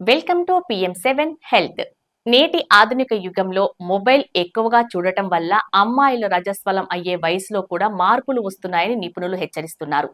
Welcome to PM7 health. నేటి ఆధునిక యుగంలో మొబైల్ ఎక్కువగా చూడటం వల్ల అమ్మాయిల రజస్వలం అయ్యే వయసులో కూడా మార్పులు వస్తున్నాయని నిపుణులు హెచ్చరిస్తున్నారు.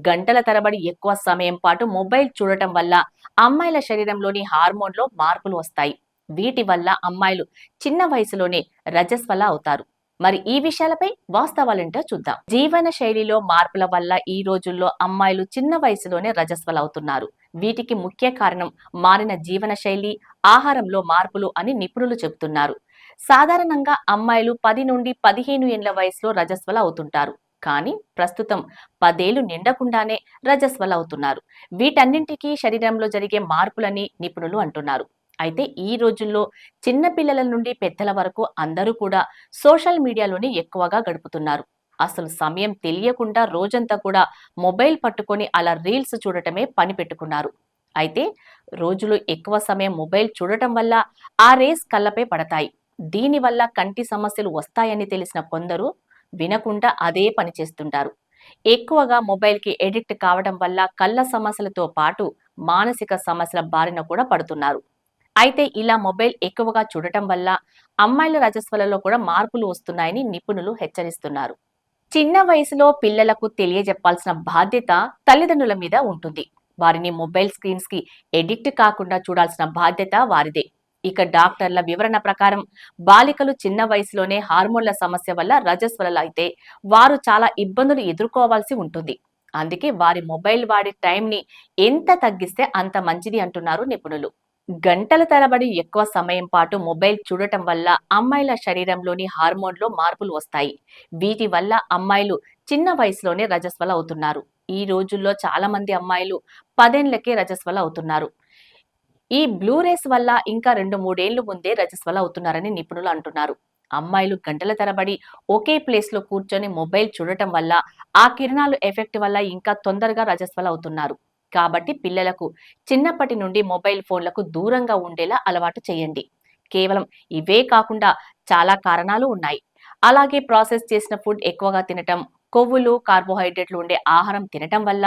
గంటల తరబడి ఎక్కువ సమయం పాటు మొబైల్ చూడటం వల్ల అమ్మాయిల శరీరంలోని హార్మోన్లో మార్పులు వస్తాయి. వీటి వల్ల అమ్మాయిలు చిన్న వయసులోనే రజస్వల అవుతారు. మరి ఈ విషయాలపై వాస్తవాలేంటో చూద్దాం. జీవన శైలిలో మార్పుల వల్ల ఈ రోజుల్లో అమ్మాయిలు చిన్న వయసులోనే రజస్వల అవుతున్నారు. వీటికి ముఖ్య కారణం మారిన జీవన శైలి, ఆహారంలో మార్పులు అని నిపుణులు చెబుతున్నారు. సాధారణంగా అమ్మాయిలు 10 నుండి 15 ఏళ్ల వయసులో రజస్వల అవుతుంటారు. కానీ ప్రస్తుతం 10 ఏళ్లు నిండకుండానే రజస్వల అవుతున్నారు. వీటన్నింటికీ శరీరంలో జరిగే మార్పులని నిపుణులు అంటున్నారు. అయితే ఈ రోజుల్లో చిన్న పిల్లల నుండి పెద్దల వరకు అందరూ కూడా సోషల్ మీడియాలోనే ఎక్కువగా గడుపుతున్నారు. అసలు సమయం తెలియకుండా రోజంతా కూడా మొబైల్ పట్టుకొని అలా రీల్స్ చూడటమే పని పెట్టుకున్నారు. అయితే రోజులో ఎక్కువ సమయం మొబైల్ చూడటం వల్ల ఆ రేస్ కళ్ళపై పడతాయి. దీనివల్ల కంటి సమస్యలు వస్తాయని తెలిసిన కొందరు వినకుండా అదే పని చేస్తుంటారు. ఎక్కువగా మొబైల్కి ఎడిక్ట్ కావడం వల్ల కళ్ళ సమస్యలతో పాటు మానసిక సమస్యల బారిన కూడా పడుతున్నారు. అయితే ఇలా మొబైల్ ఎక్కువగా చూడటం వల్ల అమ్మాయిల రజస్వలలో కూడా మార్పులు వస్తున్నాయని నిపుణులు హెచ్చరిస్తున్నారు. చిన్న వయసులో పిల్లలకు తెలియజెప్పాల్సిన బాధ్యత తల్లిదండ్రుల మీద ఉంటుంది. వారిని మొబైల్ స్క్రీన్స్ కి ఎడిక్ట్ కాకుండా చూడాల్సిన బాధ్యత వారిదే. ఇక డాక్టర్ల వివరణ ప్రకారం బాలికలు చిన్న వయసులోనే హార్మోన్ల సమస్య వల్ల రజస్వలలు అయితే వారు చాలా ఇబ్బందులు ఎదుర్కోవాల్సి ఉంటుంది. అందుకే వారి మొబైల్ వాడే టైంని ఎంత తగ్గిస్తే అంత మంచిది అంటున్నారు నిపుణులు. గంటల తరబడి ఎక్కువ సమయం పాటు మొబైల్ చూడటం వల్ల అమ్మాయిల శరీరంలోని హార్మోన్లో మార్పులు వస్తాయి. వీటి వల్ల అమ్మాయిలు చిన్న వయసులోనే రజస్వల అవుతున్నారు. ఈ రోజుల్లో చాలా మంది అమ్మాయిలు 10 ఏళ్లకే రజస్వల అవుతున్నారు. ఈ బ్లూ రేస్ వల్ల ఇంకా 2-3 ఏళ్లు ముందే రజస్వల అవుతున్నారని నిపుణులు అంటున్నారు. అమ్మాయిలు గంటల తరబడి ఒకే ప్లేస్ లో కూర్చొని మొబైల్ చూడటం వల్ల ఆ కిరణాలు ఎఫెక్ట్ వల్ల ఇంకా తొందరగా రజస్వల అవుతున్నారు. కాబట్టి పిల్లలకు చిన్నప్పటి నుండి మొబైల్ ఫోన్లకు దూరంగా ఉండేలా అలవాటు చేయండి. కేవలం ఇవే కాకుండా చాలా కారణాలు ఉన్నాయి. అలాగే ప్రాసెస్ చేసిన ఫుడ్ ఎక్కువగా తినటం, కొవ్వులు, కార్బోహైడ్రేట్లు ఉండే ఆహారం తినటం వల్ల,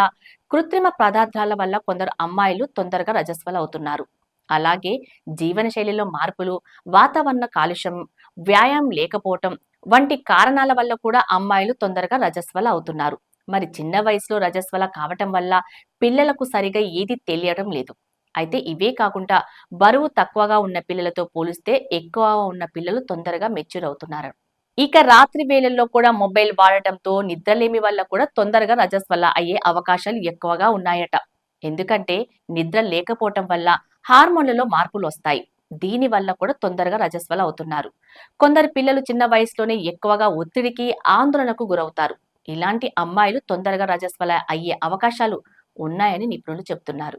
కృత్రిమ పదార్థాల వల్ల కొందరు అమ్మాయిలు తొందరగా రజస్వల అవుతున్నారు. అలాగే జీవనశైలిలో మార్పులు, వాతావరణ కాలుష్యం, వ్యాయామం లేకపోవటం వంటి కారణాల వల్ల కూడా అమ్మాయిలు తొందరగా రజస్వల అవుతున్నారు. మరి చిన్న వయసులో రజస్వల కావటం వల్ల పిల్లలకు సరిగా ఏది తెలియడం లేదు. అయితే ఇవే కాకుండా బరువు తక్కువగా ఉన్న పిల్లలతో పోలిస్తే ఎక్కువ ఉన్న పిల్లలు తొందరగా మెచ్యూర్ అవుతున్నారు. ఇక రాత్రి వేళల్లో కూడా మొబైల్ వాడటంతో నిద్రలేమి వల్ల కూడా తొందరగా రజస్వల అయ్యే అవకాశాలు ఎక్కువగా ఉన్నాయట. ఎందుకంటే నిద్ర లేకపోవటం వల్ల హార్మోన్లలో మార్పులు వస్తాయి. దీని వల్ల కూడా తొందరగా రజస్వల అవుతున్నారు. కొందరు పిల్లలు చిన్న వయసులోనే ఎక్కువగా ఒత్తిడికి, ఆందోళనకు గురవుతారు. ఇలాంటి అమ్మాయిలు తొందరగా రజస్వల అయ్యే అవకాశాలు ఉన్నాయని నిపుణులు చెబుతున్నారు.